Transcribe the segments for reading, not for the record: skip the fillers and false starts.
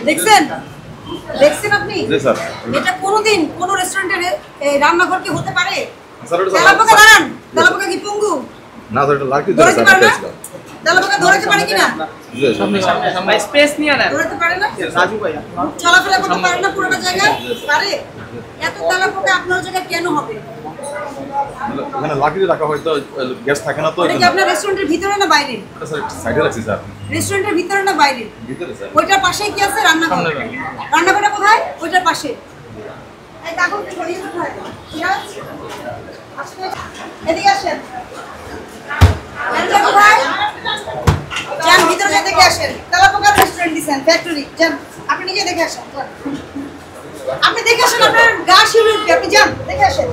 দেখছেন দেখছেন আপনি? এটা কোনোদিন কোন রেস্টুরেন্টের রান্নাঘর কি হতে পারে? তেলাপোকা দাঁড়ান, তেলাপোকা কি পঙ্গু? না স্যার, এটা লাকি ধরে পারে না? তেলাপোকা ধরতে পারে কিনা? সামনে ভাই স্পেস নিয়ে না ধরতে পারে না? রাজু ভাইয়া চলাফেরা করতে পারে না পুরোটা জায়গা? পারে? এত তেলাপোকা আপনার জায়গায় কেন হবে? এখানে লাকি রাখা হয়তো গ্যাস থাকে না তো। এটা কি আপনার রেস্টুরেন্টের ভিতরে না বাইরে? এটা স্যার সাইডে রাখছি স্যার। রেস্টুরেন্টের ভিতরে না বাইরে? ভিতরে স্যার। ওইটার পাশেই কি আছে রান্নাঘর? রান্নাঘরটা কোথায়? ওইটার পাশে। এই কাগজটা সরিয়ে কোথায়? আসলে এদিকে আসেন। এটা কোথায়? যান ভিতরে দেখে আসেন। তেলাপোকার রেস্টুরেন্ট দিছেন, ফ্যাক্টরি। যান আপনি নিজে দেখে আসেন। আপনি দেখে আসেন, আপনার গা শিউরে উঠবে। আপনি যান দেখে আসেন।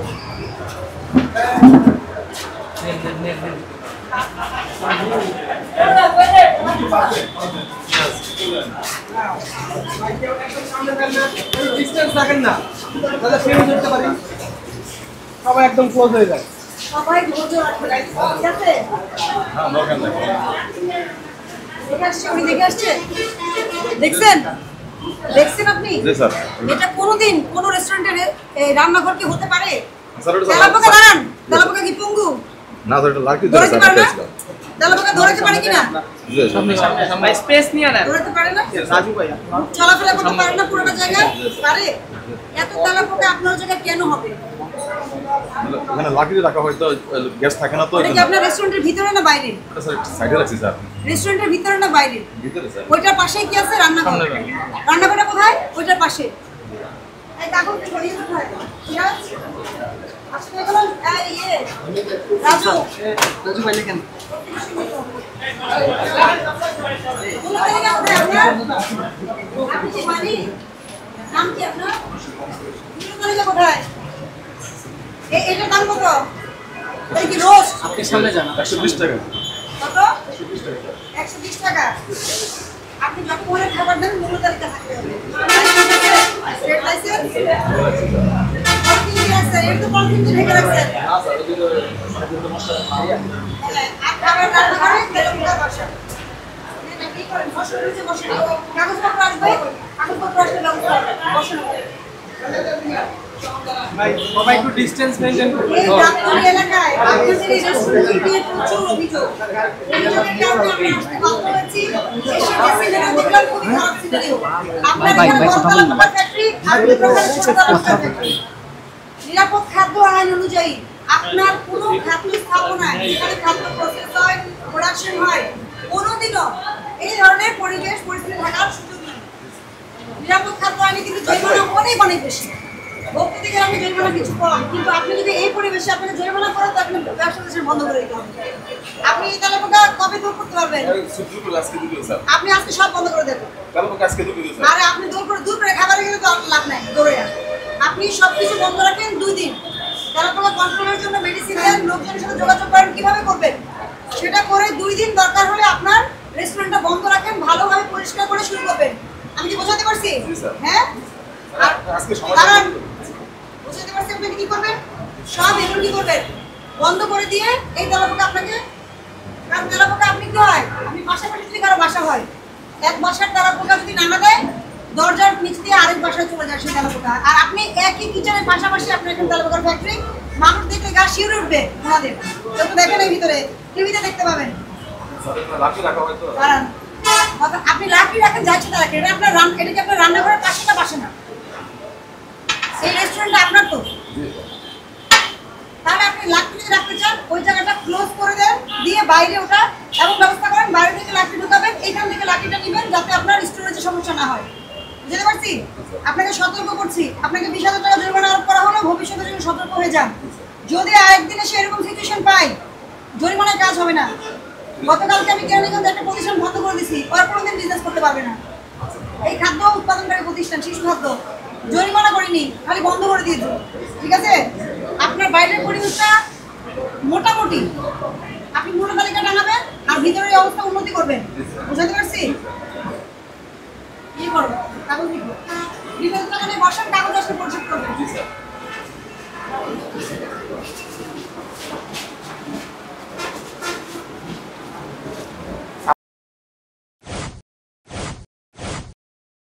সবাই একদম ক্লোজ হয়ে যায়। সবাই ধৈর্য রাখবেন, ঠিক আছে? হ্যাঁ, দরকার নাই। দেখে আসছে, উনি দেখে আসছে। দেখছেন দেখছেন আপনি? জি স্যার। এটা কোনোদিন কোন রেস্টুরেন্টের রান্নাঘর কি হতে পারে? স্যার, এটা তেলাপোকা দাঁড়ান, তেলাপোকা কি পঙ্গু? না স্যার, এটা লাকি ধরতে পারে না? তেলাপোকা ধরতে পারে কিনা? সামনে ভাই স্পেস নিয়ে না ধরতে পারে না? রাজু ভাইয়া চলাফেরা করতে পারে না পুরোটা জায়গা? পারে? এত তেলাপোকা আপনার জায়গায় কেন হবে? এখানে লাকি রাখা হয়তো গ্যাস থাকে না তো। এটা কি আপনার রেস্টুরেন্টের ভিতরে না বাইরে? এটা স্যার সাইডে রাখছি স্যার। রেস্টুরেন্টের ভিতরে না বাইরে? ভিতরে স্যার। ওইটার পাশেই কি আছে রান্নাঘর? রান্নাঘরটা কোথায়? ওইটার পাশে। এই কাগজটা সরিয়ে কোথায়? আসলে এগুলো রাজু রাজু ভাই লেখেন আপনি কি মানি? নাম কি আপনার? কোথায়? এটার দাম কত? এটা কি রোস্ট? আপনি সামনে যান 120 টাকা। কত? 120 টাকা। আপনি যত মনে খাবার দেন মূল্য তালিকা থাকতে হবে। State licence? এর তো কনফিউজ ঢেকে রাখছেন। আর খাবার রান্না করে তেলাপোকা বসা। কি করেন? বসেন নিচে বসেন। কাগজপত্র আসবে? কাগজপত্র আসলে ব্যবস্থা হবে। বসেন। ভাই সবাই একটু ডিসটেন্স মেইনটেইন করুন। এই গাবতলী এলাকায় আপনাদের এই রেস্টুরেন্ট দিয়ে প্রচুর অভিযোগ। অভিযোগের কারণে আমরা আসতে বাধ্য হচ্ছি। এসে সিনেমা দেখলাম খুবই খারাপ সিনারিও। আপনার এখানে বলতলা ফ্যাক্টরি আপনি প্রকাশ ফ্যাক্টরি। নিরাপদ খাদ্য আইন অনুযায়ী আপনার কোনো খাদ্য স্থাপনায় যেখানে খাদ্য প্রসেস হয়, প্রোডাকশন হয়, কোনোদিনও এই ধরনের পরিবেশ পরিস্থিতি থাকার সুযোগ নেই। নিরাপদ খাদ্য আইনে কিন্তু জরিমানা অনেক অনেক বেশি। ভক্তি থেকে আপনি জরিমানা কিছু কম, কিন্তু আপনি যদি এই পরিবেশে আপনাকে জরিমানা করেন তো আপনি ব্যবসা দেশের বন্ধ করে দিতে হবে। আপনি এই তেলাপোকা কবে দূর করতে পারবেন? আপনি আজকে সব বন্ধ করে দেবেন। আরে আপনি দূর করে খাবারে গেলে তো লাভ নাই, দৌড়ে যান। আপনি সবকিছু বন্ধ রাখেন 2 দিন। তেলাপোকা কন্ট্রোলের জন্য মেডিসিন দেন, লোকজনের সাথে যোগাযোগ করেন, কিভাবে করবেন সেটা করে 2 দিন দরকার হলে আপনার রেস্টুরেন্টটা বন্ধ রাখেন, ভালোভাবে পরিষ্কার করে শুরু করবেন। আমি কি বোঝাতে পারছি? হ্যাঁ, কারণ বুঝতে পারছি আপনি কি করবেন, সব এগুলো কি করবেন বন্ধ করে দিয়ে এই তেলাপোকা আপনাকে, কারণ তেলাপোকা আপনি কি হয়, আপনি পাশাপাশি যদি কারো বাসা হয়, এক বাসার তেলাপোকা যদি নামা দেয় দরজার নিচ দিয়ে আরেক বাসায় চলে যায় সেই তেলাপোকা, আর আপনি একই কিচেনের পাশাপাশি আপনার এখানে তেলাপোকার ফ্যাক্টরি, মানুষ দেখলে গা শিউরে উঠবে ওনাদের। তো দেখেন এই ভিতরে টিভিতে দেখতে পাবেন। আপনি লাকি রাখেন, যাচ্ছে তারা এটা আপনার এটা কি আপনার রান্নাঘরের পাশে না বাসে না? এই রেস্টুরেন্টটা আপনার তো, তাহলে আপনি লাকি যদি রাখতে চান ওই জায়গাটা ক্লোজ করে দেন, দিয়ে বাইরে ওটা এমন ব্যবস্থা করেন বাইরে থেকে লাকি ঢুকাবেন, এইখান থেকে লাকিটা নেবেন যাতে আপনার স্টোরেজে সমস্যা না হয়। বুঝতে পারছি? আপনাকে সতর্ক করছি, আপনাকে 20,000 টাকা জরিমানা আরোপ করা হলো, ভবিষ্যতে জন্য সতর্ক হয়ে যান। যদি আরেকদিন এসে এরকম সিচুয়েশন পাই, জরিমানার কাজ হবে না। গতকালকে আমি কেরানীগঞ্জে একটা প্রতিষ্ঠান বন্ধ করে দিছি, ওরা কোনোদিন বিজনেস করতে পারবে না। এই খাদ্য উৎপাদনকারী প্রতিষ্ঠান শিশু খাদ্য, জরিমানা করিনি, খালি বন্ধ করে দিয়েছি। ঠিক আছে? আপনার বাইরের পরিবেশটা মোটামুটি আপনি মূল্য তালিকা টানাবেন আর ভিতরের অবস্থা উন্নতি করবেন। বুঝতে পারছি? কি করবো কাগজ দিব, 20,000 টাকা নিয়ে বসেন, কাগজ আসলে পরিশোধ করবেন।